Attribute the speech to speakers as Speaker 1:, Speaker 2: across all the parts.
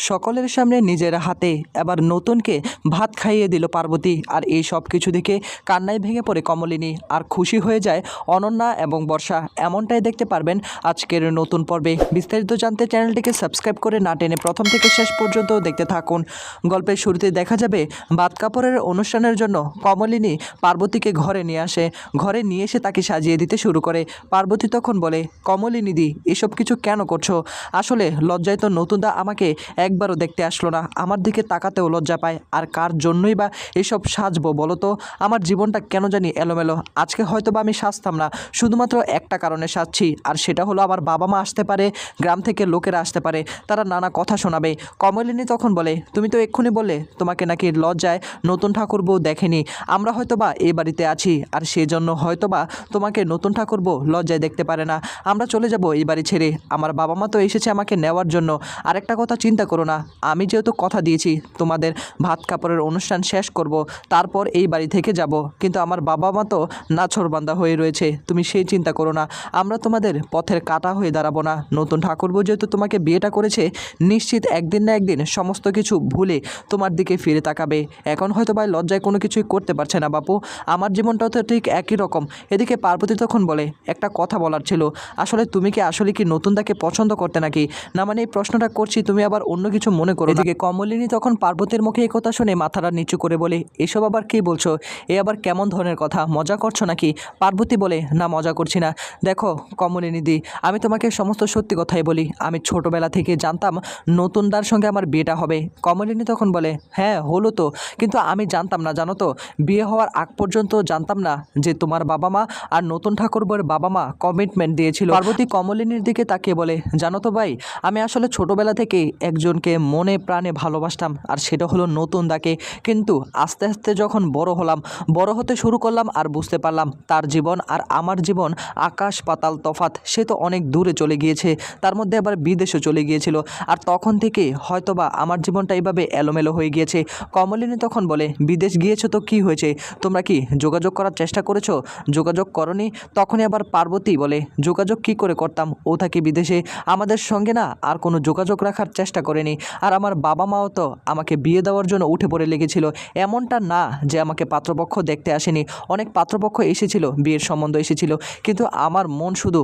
Speaker 1: সকলের সামনে নিজের হাতে এবার নতুনকে ভাত খাইয়ে দিল পার্বতী। আর এই সব কিছু দেখে কান্নায় ভেঙে পড়ে কমলিনী আর খুশি হয়ে যায় অনন্যা এবং বর্ষা। এমনটাই দেখতে পারবেন আজকের নতুন পর্বে। বিস্তারিত জানতে চ্যানেলটিকে সাবস্ক্রাইব করে না টেনে প্রথম থেকে শেষ পর্যন্ত দেখতে থাকুন। গল্পের শুরুতে দেখা যাবে ভাত কাপড়ের অনুষ্ঠানের জন্য কমলিনী পার্বতীকে ঘরে নিয়ে আসে। ঘরে নিয়ে এসে তাকে সাজিয়ে দিতে শুরু করে। পার্বতী তখন বলে, কমলিনী দি, এসব কিছু কেন করছো? আসলে লজ্জায় তো নতুনদা আমাকে একবারও দেখতে আসলো না, আমার দিকে তাকাতেও লজ্জা পায়। আর কার জন্যই বা এসব সাজবো বলো তো? আমার জীবনটা কেন জানি এলোমেলো। আজকে হয়তো বা আমি সাজতাম না, শুধুমাত্র একটা কারণে সাজছি, আর সেটা হলো আমার বাবা মা আসতে পারে, গ্রাম থেকে লোকেরা আসতে পারে, তারা নানা কথা শোনাবে। কমলিনী তখন বলে, তুমি তো এক্ষুনি বললে তোমাকে নাকি লজ্জায় নতুন ঠাকুর বউ দেখেনি। আমরা হয়তো বা এই বাড়িতে আছি, আর সেজন্য হয়তো বা তোমাকে নতুন ঠাকুর বউ লজ্জায় দেখতে পারে না। আমরা চলে যাব এই বাড়ি ছেড়ে, আমার বাবা মা তো এসেছে আমাকে নেওয়ার জন্য। আরেকটা কথা চিন্তা করো না, আমি যেহেতু কথা দিয়েছি তোমাদের ভাত কাপড়ের অনুষ্ঠান শেষ করব, তারপর এই বাড়ি থেকে যাব, কিন্তু আমার বাবা মা তো নাছোড়বান্দা হয়ে রয়েছে, তুমি সেই চিন্তা করো না। আমরা তোমাদের পথের কাঁটা হয়ে দাঁড়াবো না। নতুন ঠাকুরবো যেহেতু তোমাকে বিয়েটা করেছে, নিশ্চিত একদিন না একদিন সমস্ত কিছু ভুলে তোমার দিকে ফিরে তাকাবে। এখন হয়তো ভাই লজ্জায় কোনো কিছুই করতে পারছে না বাপু, আমার জীবনটাও তো ঠিক একই রকম। এদিকে পার্বতী তখন বলে, একটা কথা বলার ছিল, আসলে তুমি কি আসলে কি নতুনদাকে পছন্দ করতে নাকি না? মানে এই প্রশ্নটা করছি, তুমি আবার অন্য কিছু মনে করো। এদিকে কমলিনী তখন পার্বতীর মুখে এই কথা শুনে মাথাটা নিচু করে বলে, এসব আবার কি বলছো? এ আবার কেমন ধরনের কথা? মজা করছো নাকি? পার্বতী বলে, না মজা করছি না। দেখো কমলিনী দি, আমি তোমাকে সমস্ত সত্যি কথাই বলি, আমি ছোটবেলা থেকে জানতাম নতুনদার সঙ্গে আমার বিয়েটা হবে। কমলিনী তখন বলে, হ্যাঁ হলো তো, কিন্তু আমি জানতাম না, জানো তো, বিয়ে হওয়ার আগ পর্যন্ত জানতাম না যে তোমার বাবা মা আর নতুন ঠাকুরবুর বাবা মা কমিটমেন্ট দিয়েছিল। পার্বতী কমলিনীর দিকে তাকিয়ে বলে, জানো তো ভাই, আমি আসলে ছোটবেলা থেকে একজনকে মনে প্রাণে ভালোবাসতাম, আর সেটা হলো নতুনদাকে। কিন্তু আস্তে আস্তে যখন বড় হলাম, বড় হতে শুরু করলাম, আর বুঝতে পারলাম তার জীবন আর আমার জীবন আকাশ পাতাল তফাৎ। সে তো অনেক দূরে চলে গিয়েছে, তার মধ্যে আবার বিদেশে চলে গিয়েছিল, আর তখন থেকে হয়তোবা আমার জীবনটা এইভাবে এলোমেলো হয়ে গিয়েছে। কমলিনী তখন বলে, বিদেশ গিয়েছো তো কি হয়েছে? তোমরা কি যোগাযোগ করার চেষ্টা করেছো? যোগাযোগ করনি? তখনই আবার পার্বতী বলে, যোগাযোগ কি করে করতাম, ও থাকে বিদেশে, আমাদের সঙ্গে না আর কোনো যোগাযোগ রাখার চেষ্টা করেনি। আর আমার বাবা মাও তো আমাকে বিয়ে দেওয়ার জন্য উঠে পড়ে লেগেছিল। এমনটা না যে আমাকে পাত্রপক্ষ দেখতে আসেনি, অনেক পাত্রপক্ষ এসেছিল, বিয়ের সম্বন্ধ এসেছিল, কিন্তু আমার মন শুধু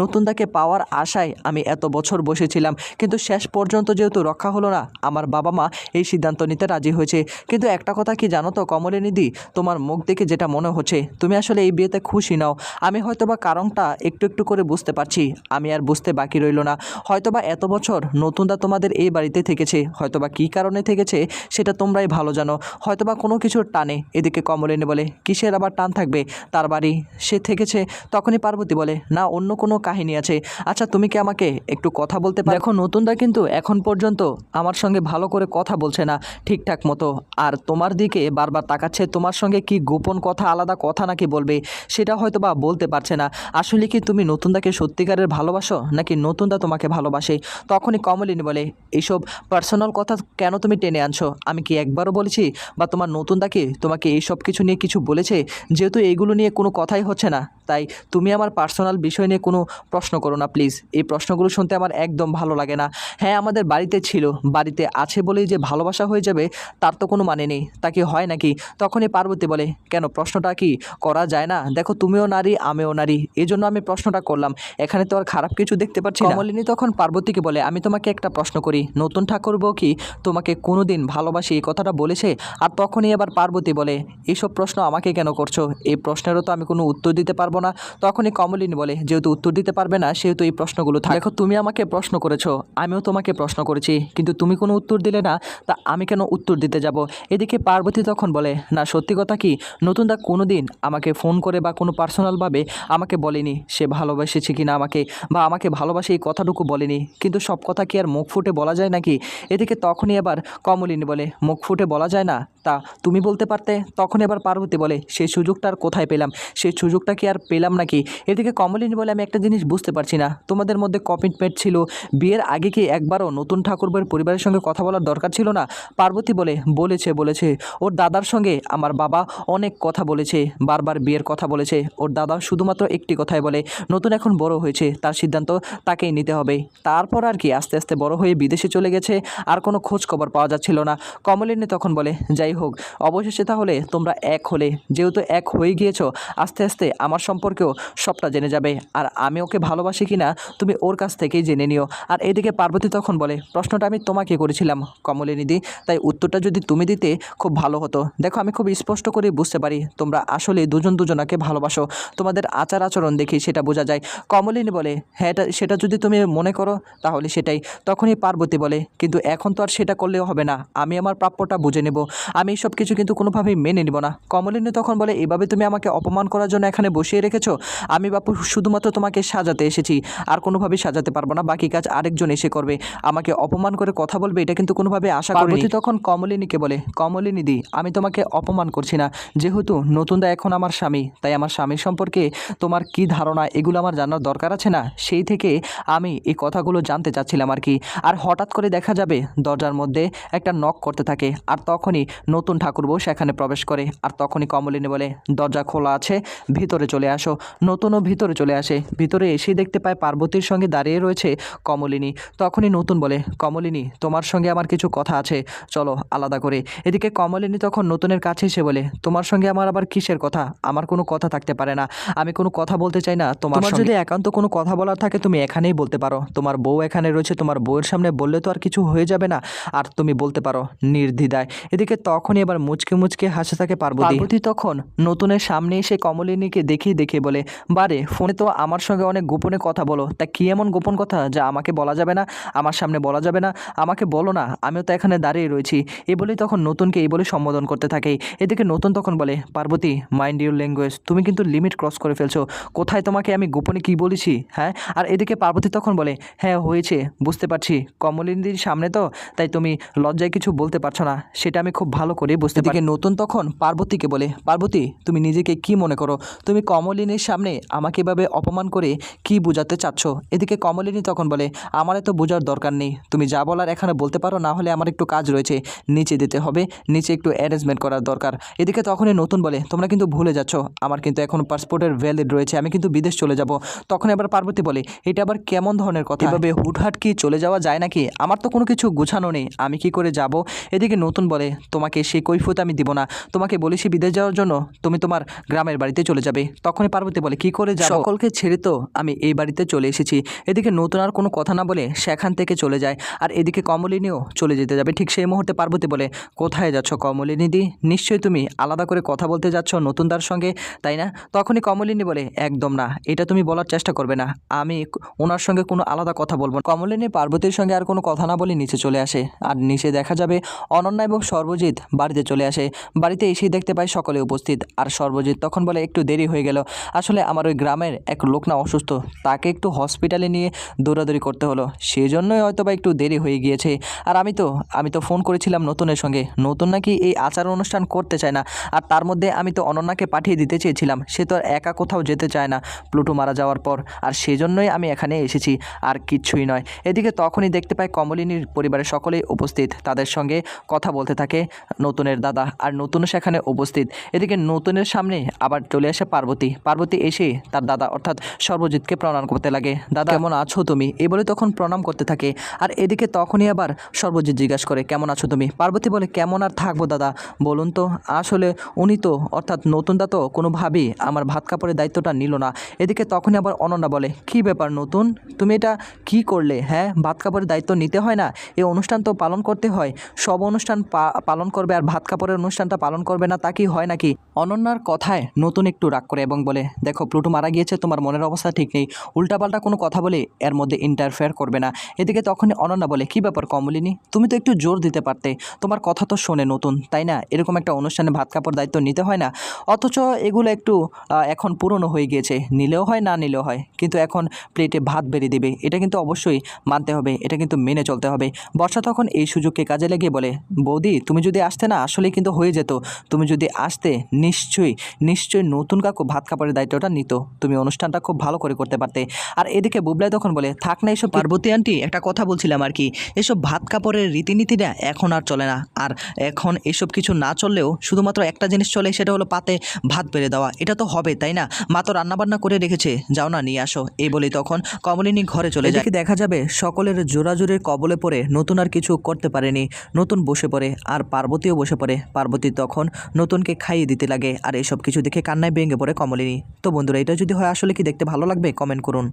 Speaker 1: নতুনদাকে পাওয়ার আশায় আমি এত বছর বসেছিলাম। কিন্তু শেষ পর্যন্ত যেহেতু রক্ষা হলো না, আমার বাবা মা এই সিদ্ধান্ত নিতে রাজি হয়েছে। কিন্তু একটা কথা কি জানো তো কমলিনী দি, তোমার মুখ দেখে যেটা মনে হচ্ছে তুমি আসলে এই বিয়েতে খুশি নাও। আমি হয়তোবা কারণটা একটু একটু করে বুঝতে পারছি, আমি আর বুঝতে বাকি রইল না। হয়তোবা এত বছর নতুনদা তোমাদের এই বাড়িতে থেকেছে, হয়তোবা কী কারণে থেকেছে সেটা তোমরাই ভালো জানো, হয়তোবা কোনো কিছুর টানে। এদিকে কমলিনী বলে, কিসের আবার টান থাকবে, তার বাড়ি সে থেকেছে। তখনই পার্বতী বলে, না অন্য কোনো কাহিনী আছে। আচ্ছা তুমি কি আমাকে একটু কথা বলতে পারো? দেখো নতুনদা কিন্তু এখন পর্যন্ত আমার সঙ্গে ভালো করে কথা বলছে না ঠিকঠাক মতো, আর তোমার দিকে বারবার তাকাচ্ছে, তোমার সঙ্গে কি গোপন কথা, আলাদা কথা নাকি বলবে সেটা হয়তো বা বলতে পারছে না। আসলে কি তুমি নতুনদাকে সত্যিকারের ভালোবাসো নাকি নতুনদা তোমাকে ভালোবাসে? তখনই কমলিনী বলে, এইসব পার্সোনাল কথা কেন তুমি টেনে আনছো? আমি কি একবারও বলেছি বা তোমার নতুনদাকে তোমাকে এইসব কিছু নিয়ে কিছু বলেছে? যেহেতু এইগুলো নিয়ে কোনো কথাই হচ্ছে না, তাই তুমি আমার পার্সোনাল বিষয় নিয়ে কোনো প্রশ্ন করো না প্লিজ। এই প্রশ্নগুলো শুনতে আমার একদম ভালো লাগে না। হ্যাঁ আমাদের বাড়িতে ছিল, বাড়িতে আছে বলেই যে ভালোবাসা হয়ে যাবে তার তো কোনো মানে নেই, তা কি হয় নাকি? তখনই পার্বতী বলে, কেন প্রশ্নটা কি করা যায় না? দেখো তুমিও নারী আমিও নারী, এই জন্য আমি প্রশ্নটা করলাম, এখানে তো আর খারাপ কিছু দেখতে পাচ্ছি না। কমলিনী তখন পার্বতীকে বলে, আমি তোমাকে একটা প্রশ্ন করি, নতুন ঠাকুরবো কি তোমাকে কোনোদিন ভালোবাসি এই কথাটা বলেছে? আর তখনই আবার পার্বতী বলে, এইসব প্রশ্ন আমাকে কেন করছো? এই প্রশ্নেরও তো আমি কোনো উত্তর দিতে পারবো না। তখনই কমলিনী বলে, যেহেতু উত্তর দিতে পারবে না সেহেতু এই প্রশ্নগুলো থাক। দেখো তুমি আমাকে প্রশ্ন করেছো, আমিও তোমাকে প্রশ্ন করেছি, কিন্তু তুমি কোনো উত্তর দিলে না, তা আমি কেন উত্তর দিতে যাব? এদিকে পার্বতী তখন বলে, না সত্যি কথা কি, নতুনদা কোনো দিন আমাকে ফোন করে বা কোনো পার্সোনালভাবে আমাকে বলেনি সে ভালোবাসেছে কি না আমাকে, বা আমাকে ভালোবাসে এই কথাটুকু বলেনি। কিন্তু সব কথা কি আর মুখ ফুটে বলা যায় নাকি? এদিকে তখনই আবার কমলিনী বলে, মুখ ফুটে বলা যায় না, তা তুমি বলতে পারতে। তখন এবার পার্বতী বলে, সেই সুযোগটা আর কোথায় পেলাম, সেই সুযোগটা কি আর পেলাম নাকি? এদিকে কমলিনী বলে, আমি একটা জিনিস বুঝতে পারছি না, তোমাদের মধ্যে কমিটমেন্ট ছিল, বিয়ের আগে কি একবারও নতুন ঠাকুরবাড়ির পরিবারের সঙ্গে কথা বলার দরকার ছিল না? পার্বতী বলে, বলেছে ওর দাদার সঙ্গে আমার বাবা অনেক কথা বলেছে, বারবার বিয়ের কথা বলেছে। ওর দাদা শুধুমাত্র একটি কথাই বলে, নতুন এখন বড় হয়েছে, তার সিদ্ধান্ত তাকেই নিতে হবে। তারপর আর কি আস্তে আস্তে বড় হয়ে বিদেশে চলে গেছে, আর কোনো খোঁজ খবর পাওয়া যাচ্ছিল না। কমলিনী তখন বলে, যাই হোক, অবশেষে তাহলে তোমরা এক হলে, যেহেতু এক হয়ে গিয়েছো, আস্তে আস্তে আমার সম্পর্কেও সবটা জেনে যাবে, আর আমি ওকে ভালোবাসি কিনা তুমি ওর কাছ থেকেই জেনে নিও। আর এদিকে পার্বতী তখন বলে, প্রশ্নটা আমি তোমাকে করেছিলাম কমলিনীদি, তাই উত্তরটা যদি তুমি দিতে খুব ভালো হতো। দেখো, আমি খুব স্পষ্ট করে বুঝতে পারি তোমরা আসলে দুজন দুজনাকে ভালোবাসো, তোমাদের আচার আচরণ দেখি সেটা বোঝা যায়। কমলিনী বলে, হ্যাঁ, সেটা যদি তুমি মনে করো তাহলে সেটাই। তখনই পার্বতী বলে, কিন্তু এখন তো আর সেটা করলেও হবে না, আমি আমার প্রাপ্যটা বুঝে নেব, আমি সব কিছু কিন্তু কোনোভাবেই মেনে নিব না। কমলিনী তখন বলে, এভাবে তুমি আমাকে অপমান করার জন্য এখানে বসিয়ে রেখেছো? আমি বাপু শুধুমাত্র তোমাকে সাজাতে এসেছি, আর কোনোভাবেই সাজাতে পারবো না, বাকি কাজ আরেকজন এসে করবে। আমাকে অপমান করে কথা বলবে এটা কিন্তু কোনোভাবে আশা করিনি। পার্বতী তখন কমলিনীকে বলে, কমলিনীদি, আমি তোমাকে অপমান করছি না, যেহেতু নতুনদা এখন আমার স্বামী, তাই আমার স্বামীর সম্পর্কে তোমার কি ধারণা এগুলো আমার জানার দরকার আছে না, সেই থেকে আমি এই কথাগুলো জানতে চাচ্ছিলাম আর কি। আর হঠাৎ করে দেখা যাবে দরজার মধ্যে একটা নক করতে থাকে, আর তখনই নতুন ঠাকুরবউ সেখানে প্রবেশ করে। আর তখনই কমলিনী বলে, দরজা খোলা আছে, ভিতরে চলে আসো। নতুনও ভিতরে চলে আসে, ভিতরে এসেই দেখতে পায় পার্বতীর সঙ্গে দাঁড়িয়ে রয়েছে কমলিনী। তখনই নতুন বলে, কমলিনী, তোমার সঙ্গে আমার কিছু কথা আছে, চলো আলাদা করে। এদিকে কমলিনী তখন নতুনের কাছে এসে বলে, তোমার সঙ্গে আমার আবার কিসের কথা? আমার কোনো কথা থাকতে পারে না, আমি কোনো কথা বলতে চাই না তোমার যদি একান্ত কোনো কথা বলার থাকে তুমি এখানেই বলতে পারো, তোমার বউ এখানে রয়েছে, তোমার বউয়ের সামনে বললে তো আর কিছু হয়ে যাবে না, আর তুমি বলতে পারো নির্দ্বিধায়। এদিকে তখনই এবার মুচকে মুচকে হাসে থাকে পার্বতী তখন নতুনের সামনে এসে কমলিনীকে দেখিয়ে বলে, বারে, ফোনে তো আমার সঙ্গে অনেক গোপনে কথা বলো, তা কি এমন গোপন কথা যা আমাকে বলা যাবে না, আমার সামনে বলা যাবে না? আমাকে বলো না, আমিও তো এখানে দাঁড়িয়ে রয়েছি। এই বলেই তখন নতুনকে এই বলে সম্বোধন করতে থাকে। এদিকে নতুন তখন বলে, পার্বতী, মাইন্ড ইউর ল্যাঙ্গুয়েজ, তুমি কিন্তু লিমিট ক্রস করে ফেলছো, কোথায় তোমাকে আমি গোপনে কি বলেছি? হ্যাঁ। আর এদিকে পার্বতী তখন বলে, হ্যাঁ হয়েছে, বুঝতে পারছি, কমলিনীর সামনে তো, তাই তুমি লজ্জায় কিছু বলতে পারছো না, সেটা আমি খুব ভালো করে বুঝতে পারি। নতুন তখন পার্বতীকে বলে, পার্বতী, তুমি নিজেকে কি মনে করো? তুমি কমলিনীর সামনে আমাকে এভাবে অপমান করে কি বোঝাতে চাচ্ছ? এদিকে কমলিনী তখন বলে, আমার এত বোঝার দরকার নেই, তুমি যা বলার এখানে বলতে পারো, না হলে আমার একটু কাজ রয়েছে, নিচে দিতে হবে, নিচে একটু অ্যারেঞ্জমেন্ট করার দরকার। এদিকে তখনই নতুন বলে, তোমরা কিন্তু ভুলে যাচ্ছ, আমার কিন্তু এখন পাসপোর্টের ভ্যালিড রয়েছে, আমি কিন্তু বিদেশ চলে যাব। তখন এবার পার্বতী বলে, এটা আবার কেমন ধরনের কথা? এভাবে হুটহাট কি চলে যাওয়া যায় নাকি? আমার তো কোনো কিছু গোছানো নেই, আমি কি করে যাব? এদিকে নতুন বলে, তোমাকে সেই কৈফিয়ত আমি দিব না, তোমাকে বলেছি বিদেশ যাওয়ার জন্য, তুমি তোমার গ্রামের বাড়িতে চলে যাবে। তখনই পার্বতী বলে, কি করে যাব? সকলকে ছেড়ে তো আমি এই বাড়িতে চলে এসেছি। এদিকে নতুন আর কোনো কথা না বলে সেখান থেকে চলে যায়। আর এদিকে কমলিনীও চলে যেতে যাবে, ঠিক সেই মুহূর্তে পার্বতী বলে, কোথায় যাচ্ছ কমলিনীদি? নিশ্চয়ই তুমি আলাদা করে কথা বলতে যাচ্ছ নতুনদার সঙ্গে, তাই না? তখনই কমলিনী বলে, একদম না, এটা তুমি বলার চেষ্টা করবে না, আমি ওনার সঙ্গে কোনো আলাদা কথা বলবো না। কমলিনী পার্বতীর সঙ্গে আর কোনো কথা না বলে নিচে চলে আসে। আর নিচে দেখা যাবে অনন্যা এবং সর্বজিৎ বাড়িতে চলে আসে। বাড়িতে এসেই দেখতে পায় সকলে উপস্থিত। আর সর্বজিৎ তখন বলে, একটু দেরি হয়ে গেল, আসলে আমার ওই গ্রামের এক লোক না অসুস্থ, তাকে একটু হসপিটালে নিয়ে দৌড়াদৌড়ি করতে হলো, সেই জন্যই হয়তো বা একটু দেরি হয়ে গিয়েছে। আর আমি তো ফোন করেছিলাম নতুনের সঙ্গে, নতুন নাকি এই আচার অনুষ্ঠান করতে চায় না, আর তার মধ্যে আমি তো অনন্যাকে পাঠিয়ে দিতে চেয়েছিলাম, সে তো আর একা কোথাও যেতে চায় না প্লুটো মারা যাওয়ার পর, আর সেই জন্যই আমি এখানে এসেছি, আর কিচ্ছুই নয়। এদিকে তখনই দেখতে পায় কমলিনীর পরিবারের সকলেই উপস্থিত, তাদের সঙ্গে কথা বলতে থাকে নতুনের দাদা, আর নতুনও সেখানে উপস্থিত। এদিকে নতুনের সামনে আবার চলে আসে পার্বতী এসে তার দাদা অর্থাৎ সর্বজিৎকে প্রণাম করতে লাগে। দাদা, কেমন আছো তুমি? এই বলে তখন প্রণাম করতে থাকে। আর এদিকে তখনই আবার সর্বজিৎ জিজ্ঞাসা করে, কেমন আছো তুমি? পার্বতী বলে, কেমন আর থাকবো দাদা, বলুন তো, আসলে উনি তো অর্থাৎ নতুনদা তো কোনোভাবেই আমার ভাত কাপড়ের দায়িত্বটা নিল না। এদিকে তখনই আবার অনন্যা বলে, কি ব্যাপার নতুন, তুমি এটা কি করলে? হ্যাঁ, ভাত কাপড়ের দায়িত্ব নিতে হয় না? এই অনুষ্ঠান তো পালন করতে হয়, সব অনুষ্ঠান পালন করবে, আর ভাত কাপড়ের অনুষ্ঠানটা পালন করবে না, তা কি হয় নাকি? অনন্যার কথায় নতুন একটু রাগ করে এবং বলে, দেখো প্লুটো মারা গিয়েছে, তোমার মনের অবস্থা ঠিক নেই, উল্টাপাল্টা কোনো কথা বলে এর মধ্যে ইন্টারফেয়ার করবে না। এদিকে তখনই অনন্যা বলে, কি ব্যাপার কমলিনী, তুমি তো একটু জোর দিতে পারতে, তোমার কথা তো শোনে নতুন, তাই না? এরকম একটা অনুষ্ঠানে ভাত কাপড় দায়িত্ব নিতে হয় না, অথচ এগুলো একটু এখন পুরনো হয়ে গিয়েছে, নিলেও হয় না নিলেও হয়, কিন্তু এখন প্লেটে ভাত বেরিয়ে দেবে, এটা কিন্তু অবশ্যই মানতে হবে, এটা কিন্তু মেনে চলতে হবে। বর্ষা তখন এই সুযোগকে কাজে লাগিয়ে বলে, বৌদি তুমি যদি আসতে না আসলেই কিন্তু হয়ে যেত, তুমি যদি আসতে নিশ্চয়ই নতুন কাকু ভাত কাপড়ের দায়িত্বটা নিত, তুমি অনুষ্ঠানটা খুব ভালো করে করতে পারতে। আর এদিকে বুবলাই তখন বলে, থাক না এসব, পার্বতী আন্টি একটা কথা বলছিলাম আর কি, এসব ভাত কাপড়ের রীতিনীতিটা এখন আর চলে না, আর এখন এসব কিছু না চললেও শুধুমাত্র একটা জিনিস চলে, সেটা হলো পাতে ভাত বেড়ে দেওয়া, এটা তো হবে তাই না? মা তো রান্নাবান্না করে রেখেছে, যাও না নিয়ে আসো। এই বলেই তখন কমলিনী ঘরে চলে যায়। দেখা যাবে সকলের পরিবারের জোরাজুরির কবলে পড়ে নতুন আর কিছু করতে পারেনি। নতুন বসে পড়ে আর পার্বতীও বসে পড়ে। পার্বতী তখন নতুনকে খাইয়ে দিতে লাগে আর এসব কিছু দেখে কান্নায় ভেঙে পড়ে কমলিনী। তো বন্ধুরা, এটা যদি হয় আসলে কি দেখতে ভালো লাগবে? কমেন্ট করুন।